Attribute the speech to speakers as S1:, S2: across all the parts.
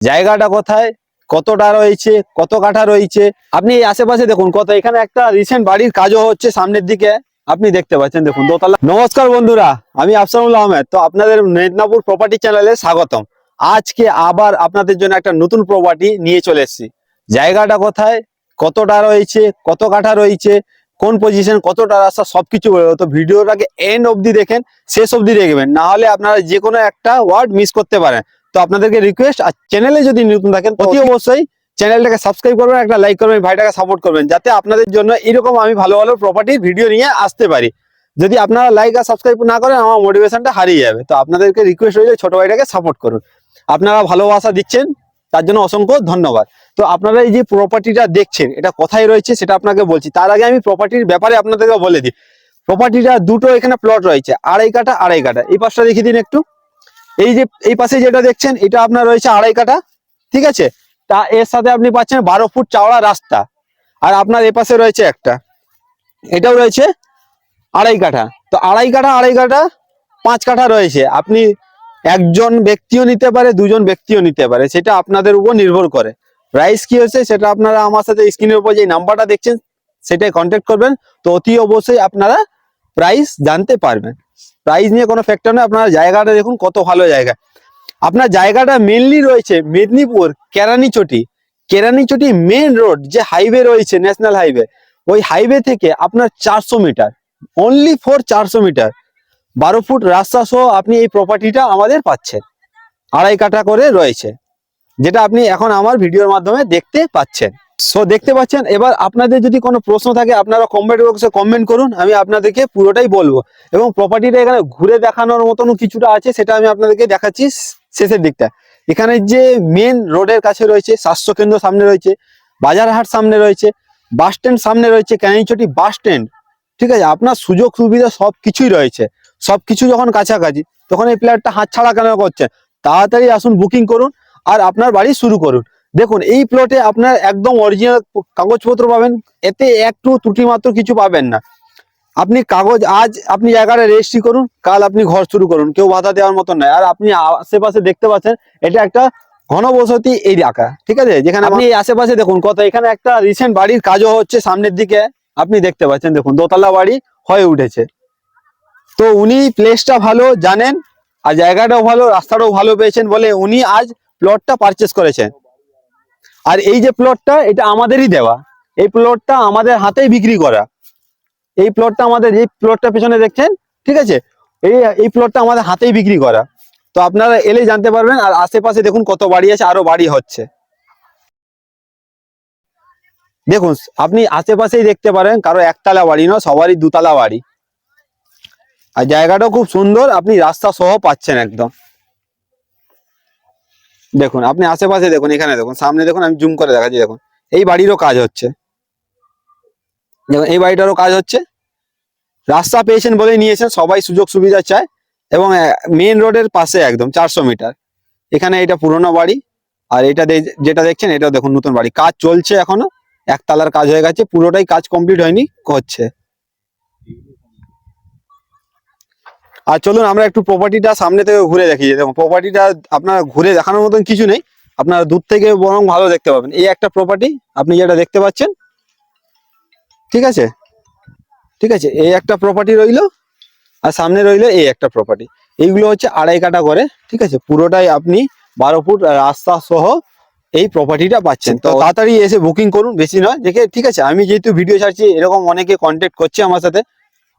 S1: জায়গাটা কোথায়, কতটা রয়েছে, কত কাঠা রয়েছে, আপনি এই আশেপাশে দেখুন কত। এখানে একটা রিসেন্ট বাড়ির কাজও হচ্ছে সামনের দিকে, আপনি দেখতে পাচ্ছেন, দেখুন দোতলা। নমস্কার বন্ধুরা, আমি আফসানুল আহমেদ। তো আপনাদের মেদিনীপুর প্রপার্টি চ্যানেলে স্বাগতম। আজকে আবার আপনাদের জন্য একটা নতুন প্রপার্টি নিয়ে চলে এসেছি। জায়গাটা কোথায়, কতটা রয়েছে, কত কাঠা রয়েছে, কোন পজিশন, কতটা রাস্তা, সবকিছু বলবো। তো ভিডিওটাকে এন্ড অবধি দেখেন, শেষ অবধি দেখবেন, না হলে আপনারা যে কোনো একটা ওয়ার্ড মিস করতে পারেন। তো আপনাদেরকে রিকোয়েস্ট, আর চ্যানেলে যদি নতুন থাকেন অতি অবশ্যই চ্যানেলটাকে সাবস্ক্রাইব করবেন, একটা লাইক করবেন, ভাইটাকে সাপোর্ট করবেন, যাতে আপনাদের জন্য এরকম আমি ভালো ভালো প্রপার্টির ভিডিও নিয়ে আসতে পারি। যদি আপনারা লাইক আর সাবস্ক্রাইব না করেন, আমার মোটিভেশনটা হারিয়ে যাবে। তো আপনাদেরকে রিকোয়েস্ট রইলে ছোট ভাইটাকে সাপোর্ট করুন। আপনারা ভালোবাসা দিচ্ছেন, তার জন্য অসংখ্য ধন্যবাদ। তো আপনারা এই যে প্রপার্টিটা দেখছেন, এটা কোথায় রয়েছে সেটা আপনাকে বলছি। তার আগে আমি প্রপার্টির ব্যাপারে আপনাদেরকে বলে দিই। প্রপার্টিটা দুটো এখানে প্লট রয়েছে, আড়াই কাঠা আড়াই কাঠা। এই পাশটা দেখিয়ে দিন একটু। এই যে এই পাশে যেটা দেখছেন, এটা আপনার রয়েছে আড়াই কাঠা, ঠিক আছে। তা এর সাথে আপনি পাচ্ছেন 12 ফুট চওড়া রাস্তা। আর আপনার এ পাশে রয়েছে একটা, এটাও রয়েছে আড়াই কাঠা। তো আড়াই কাঠা 5 কাঠা রয়েছে। আপনি একজন ব্যক্তিও নিতে পারে, দুজন ব্যক্তিও নিতে পারে, সেটা আপনাদের উপর নির্ভর করে। প্রাইস কি হচ্ছে সেটা আপনারা আমার সাথে স্ক্রিনের উপর যে নাম্বারটা দেখছেন সেটাই কন্ট্যাক্ট করবেন। তো অতি অবশ্যই আপনারা প্রাইস জানতে পারবেন। প্রাইস নিয়ে কোনো ফ্যাক্টর নেই। আপনারা জায়গাটা দেখুন কত ভালো জায়গা। আপনার জায়গাটা মেনলি রয়েছে মেদিনীপুর কেরানিচটি মেন রোড, যে হাইওয়ে রয়েছে, ন্যাশনাল হাইওয়ে, ওই হাইওয়ে থেকে আপনার 400 metre, only for 400 metre, 12 foot রাস্তা সহ আপনি এই প্রপার্টিটা আমাদের পাচ্ছেন। আড়াই কাঠা করে রয়েছে, যেটা আপনি এখন আমার ভিডিওর মাধ্যমে দেখতে পাচ্ছেন। দেখতে পাচ্ছেন। এবার আপনাদের যদি কোনো প্রশ্ন থাকে, আপনারা কমেন্ট বক্সে কমেন্ট করুন, আমি আপনাদেরকে পুরোটাই বলবো। এবং প্রপার্টিটা এখানে ঘুরে দেখানোর মতন কিছুটা আছে, সেটা আমি আপনাদেরকে দেখাচ্ছি শেষের দিকটা। এখানে যে মেন রোডের কাছে রয়েছে, স্বাস্থ্য কেন্দ্র সামনে রয়েছে, বাজারহাট সামনে রয়েছে, বাস স্ট্যান্ড সামনে রয়েছে, ক্যানিচটি বাস স্ট্যান্ড, ঠিক আছে। আপনার সুযোগ সুবিধা সবকিছুই রয়েছে। সবকিছু যখন কাছাকাছি, তখন এই প্ল্যাটটা হাতছাড়া কেন করছেন? তাড়াতাড়ি আসুন, বুকিং করুন, আর আপনার বাড়ি শুরু করুন। দেখুন, এই প্লটে আপনার একদম অরিজিনাল কাগজপত্র পাবেন, এতে একটু ত্রুটি মাত্র কিছু পাবেন না। আপনি কাগজ আজ আপনি জায়গাটা রেজিস্ট্রি করুন, কাল আপনি ঘর শুরু করুন, কেউ বাধা দেওয়ার মতন নয়। আর আপনি আশেপাশে দেখতে পাচ্ছেন, এটা একটা ঘনবসতি এলাকা, ঠিক আছে, যেখানে আপনি আশেপাশে দেখুন কত। এখানে একটা রিসেন্ট বাড়ির কাজও হচ্ছে সামনের দিকে, আপনি দেখতে পাচ্ছেন, দেখুন দোতলা বাড়ি হয়ে উঠেছে। তো উনি প্লেসটা ভালো জানেন, আর জায়গাটাও ভালো, রাস্তাটাও ভালো পেয়েছেন বলে উনি আজ প্লটটা পারচেস করেছেন। আর এই যে প্লটটা, এটা আমাদেরই দেওয়া। এই প্লটটা আমাদের হাতেই বিক্রি করা। এই প্লটটা আমাদের, এই প্লটটা পেছনে দেখছেন, ঠিক আছে, এই প্লটটা আমাদের হাতেই বিক্রি করা। তো আপনারা এলেই জানতে পারবেন। আর আশেপাশে দেখুন কত বাড়ি আছে, আরো বাড়ি হচ্ছে। দেখুন, আপনি আশেপাশেই দেখতে পারেন, কারো একতলা বাড়ি নয়, সবারই দুতলা বাড়ি। আর জায়গাটাও খুব সুন্দর, আপনি রাস্তা সহ পাচ্ছেন একদম। দেখুন, আপনি আশেপাশে দেখুন, এখানে দেখুন, সামনে দেখুন, আমি জুম করে দেখাচ্ছি, দেখুন এই বাড়িরও কাজ হচ্ছে, দেখুন এই বাড়িটারও কাজ হচ্ছে। রাস্তা পেয়েছেন বলেই নিয়েছেন, সবাই সুযোগ সুবিধা চায়। এবং মেন রোডের পাশে একদম 400 মিটার। এখানে এটা পুরোনো বাড়ি, আর এটা যেটা দেখছেন, এটাও দেখুন নতুন বাড়ি। কাজ চলছে এখনো, একতলার কাজ হয়ে গেছে, পুরোটাই কাজ কমপ্লিট হয়নি, হচ্ছে। আর চলুন আমরা একটু প্রপার্টিটা সামনে থেকে ঘুরে দেখি। দেখুন প্রপার্টিটা আপনার ঘুরে দেখানোর মতন কিছু নেই, আপনারা দূর থেকে বরং ভালো দেখতে পাবেন। এই একটা প্রপার্টি আপনি যেটা দেখতে পাচ্ছেন, ঠিক আছে, ঠিক আছে, এই একটা প্রপার্টি রইলো, আর সামনে রইলো এই একটা প্রপার্টি। এইগুলো হচ্ছে আড়াই কাঠা করে, ঠিক আছে। পুরোটাই আপনি 12 ফুট রাস্তা সহ এই প্রপার্টিটা পাচ্ছেন। তো তাড়াতাড়ি এসে বুকিং করুন, বেশি নয় দেখে, ঠিক আছে। আমি যেহেতু ভিডিও ছাড়ছি, এরকম অনেকে কন্ট্যাক্ট করছে আমার সাথে,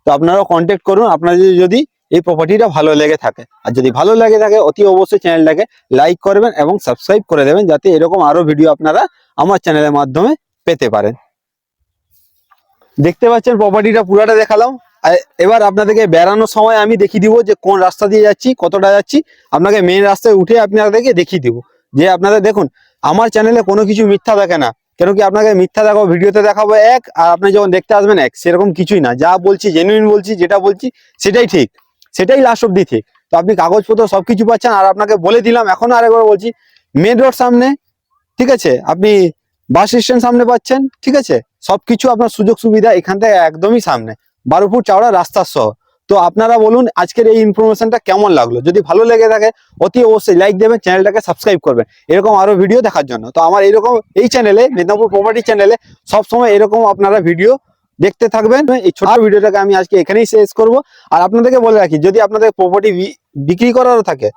S1: তো আপনারাও কন্ট্যাক্ট করুন আপনাদের যদি এই প্রপার্টিটা ভালো লেগে থাকে। আর যদি ভালো লেগে থাকে, অতি অবশ্যই চ্যানেলটাকে লাইক করবেন এবং সাবস্ক্রাইব করে দেবেন, যাতে এরকম আরো ভিডিও আপনারা আমার চ্যানেলের মাধ্যমে পেতে পারেন। দেখতে পাচ্ছেন প্রপার্টিটা পুরাটা দেখালাম। আর এবার আপনাদেরকে বেড়ানোর সময় আমি দেখিয়ে দিব যে কোন রাস্তা দিয়ে যাচ্ছি, কতটা যাচ্ছি। আপনাকে মেন রাস্তায় উঠে আপনাদেরকে দেখিয়ে দিব যে আপনাদের দেখুন, আমার চ্যানেলে কোনো কিছু মিথ্যা থাকে না। কেন কি আপনাকে মিথ্যা দেখাবো, ভিডিওতে দেখাবো এক, আর আপনি যখন দেখতে আসবেন এক, সেরকম কিছুই না। যা বলছি জেনুইন বলছি, যেটা বলছি সেটাই ঠিক, সেটাই লাস্ট অব্দি ঠিক। তো আপনি কাগজপত্র সবকিছু পাচ্ছেন। আর আপনাকে বলে দিলাম, এখন আরেকবার বলছি, মেন রোড সামনে, ঠিক আছে, আপনি বাস স্ট্যান্ড সামনে পাচ্ছেন, ঠিক আছে। সবকিছু আপনার সুযোগ সুবিধা এখান থেকে একদমই সামনে, 12 ফুট চওড়া রাস্তার সহ। তো আপনারা বলুন আজকের এই ইনফরমেশনটা কেমন লাগলো। যদি ভালো লেগে থাকে অতি অবশ্যই লাইক দেবেন, চ্যানেলটাকে সাবস্ক্রাইব করবেন এরকম আরো ভিডিও দেখার জন্য। তো আমার এরকম এই চ্যানেলে, মেদিনীপুর প্রপার্টি চ্যানেলে সবসময় এরকম আপনারা ভিডিও দেখতে থাকবেন। এই ছোট ভিডিওটাকে আমি আজকে এখানেই শেষ করব। আর আপনাদেরকে বলে রাখি, যদি আপনাদের প্রপার্টি বিক্রি করারও থাকে,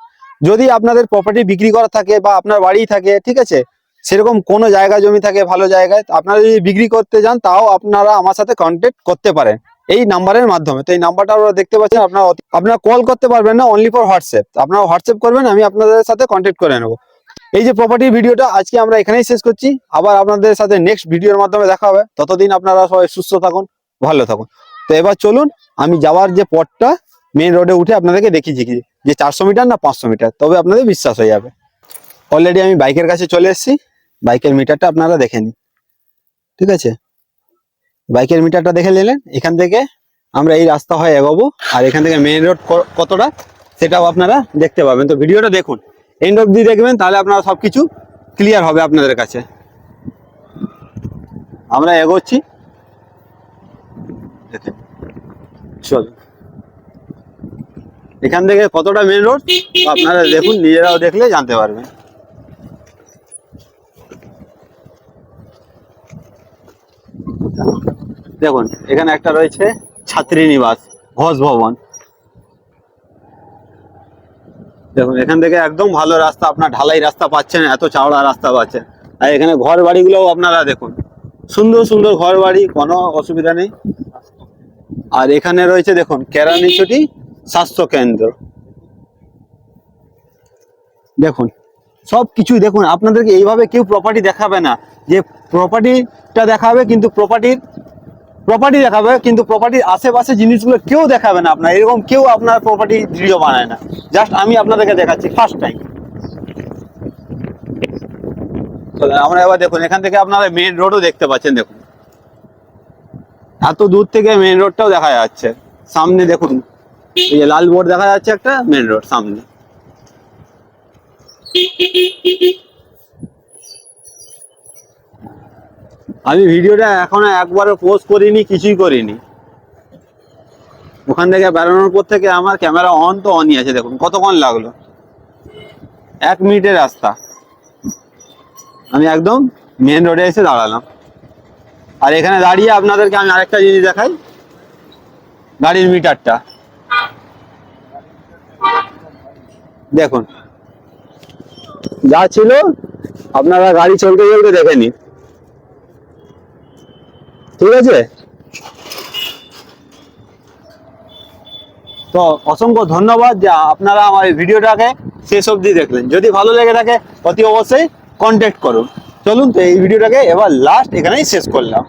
S1: যদি আপনাদের প্রপার্টি বিক্রি করা থাকে বা আপনার বাড়ি থাকে, ঠিক আছে, সেরকম কোনো জায়গা জমি থাকে ভালো জায়গায়, আপনারা যদি বিক্রি করতে যান তাও আপনারা আমার সাথে কন্ট্যাক্ট করতে পারেন এই নাম্বারের মাধ্যমে। তো এই নাম্বারটা আপনারা দেখতে পাচ্ছেন, আপনারা কল করতে পারবেন না, অনলি ফর হোয়াটসঅ্যাপ। আপনারা হোয়াটসঅ্যাপ করবেন, আমি আপনাদের সাথে কন্ট্যাক্ট করে নেবো। এই যে প্রপার্টির ভিডিওটা আজকে আমরা এখানেই শেষ করছি। আবার আপনাদের সাথে নেক্সট ভিডিওর মাধ্যমে দেখা হবে। ততদিন আপনারা সবাই সুস্থ থাকুন, ভালো থাকুন। তো এবার চলুন আমি যাওয়ার যে পথটা, মেইন রোডে উঠে আপনাদেরকে দেখিয়েছি কি যে 400 মিটার না 500 মিটার, তবে আপনাদের বিশ্বাস হয়ে যাবে। অলরেডি আমি বাইকের কাছে চলে এসেছি, বাইকের মিটারটা আপনারা দেখে নিন, ঠিক আছে। বাইকের মিটারটা দেখে নিলেন। এখান থেকে আমরা এই রাস্তা হয়ে এগোবো, আর এখান থেকে মেইন রোড কতটা সেটাও আপনারা দেখতে পাবেন। তো ভিডিওটা দেখুন, এন্ড অব্দি দেখবেন, তাহলে আপনারা সবকিছু ক্লিয়ার হবে আপনাদের কাছে। আমরা এগোচ্ছি, দেখেন চল এখান থেকে কতটা মেইন রোড আপনারা দেখুন, নিজেরাও দেখলে জানতে পারবেন। দেখুন এখানে একটা রয়েছে ছাত্রী নিবাস, ঘোষ ভবন। দেখুন এখান থেকে একদম ভালো রাস্তা, আপনার ঢালাই রাস্তা পাচ্ছেন, এত চওড়া রাস্তা পাচ্ছেন। আর এখানে ঘর বাড়িগুলোও আপনারা দেখুন, সুন্দর সুন্দর ঘর বাড়ি, কোনো অসুবিধা নেই। আর এখানে রয়েছে দেখুন কেরানীচটি স্বাস্থ্য কেন্দ্র। দেখুন সব কিছুই দেখুন। আপনাদেরকে এইভাবে কেউ প্রপার্টি দেখাবে না, যে প্রপার্টিটা দেখাবে কিন্তু প্রপার্টি দেখাবে কিন্তু প্রপার্টির আশেপাশে জিনিসগুলো কেউ দেখাবে না। আপনার এরকম কেউ আপনার প্রপার্টি ভিডিও বানায় না, জাস্ট আমি আপনাদেরকে দেখাচ্ছি ফার্স্ট টাইম। আমরা এবার দেখুন এখান থেকে আপনারা মেইন রোডও দেখতে পাচ্ছেন। দেখুন এত দূর থেকে মেইন রোডটাও দেখা যাচ্ছে। সামনে দেখুন এই যে লাল বোর্ড দেখা যাচ্ছে, একটা মেইন রোড সামনে। আমি ভিডিওটা এখনো একবারও পোস্ট করিনি, কিছুই করিনি। ওখান থেকে বেরোনোর পর থেকে আমার ক্যামেরা অন তো অনই আছে। দেখুন কতক্ষণ লাগলো, 1 মিনিটের রাস্তা। আমি একদম মেন রোডে এসে দাঁড়ালাম। আর এখানে দাঁড়িয়ে আপনাদেরকে আমি আরেকটা জিনিস দেখাই, গাড়ির মিটারটা দেখুন। যা ছিল আপনারা গাড়ি চলতে চলতে দেখে নিন, ঠিক আছে। তো অসংখ্য ধন্যবাদ যে আপনারা আমার এই ভিডিওটাকে শেষ অবধি দেখলেন। যদি ভালো লেগে থাকে অতি অবশ্যই কন্ট্যাক্ট করুন। চলুন তো এই ভিডিওটাকে এবার লাস্ট এখানেই শেষ করলাম।